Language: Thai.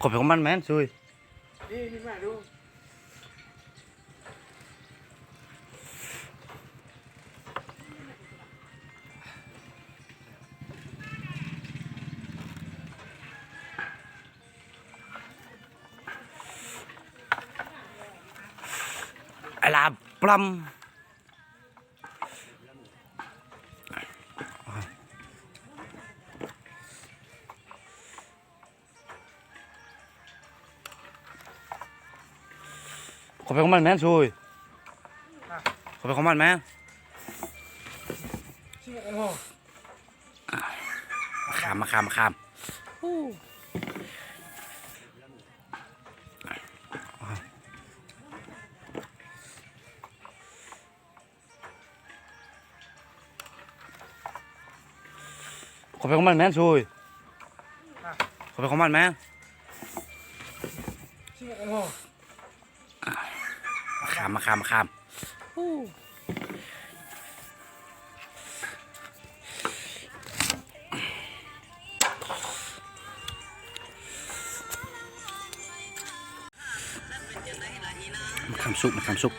ขบไปของมันแม่นซุยนี่มาดูไอ้ลาปลำขบไปของมันแม่นซุยขบไปของมันแม่นมาขามขบไปของมันแม่นซุยขบไปของมันแม่นมาขามมาขามสุก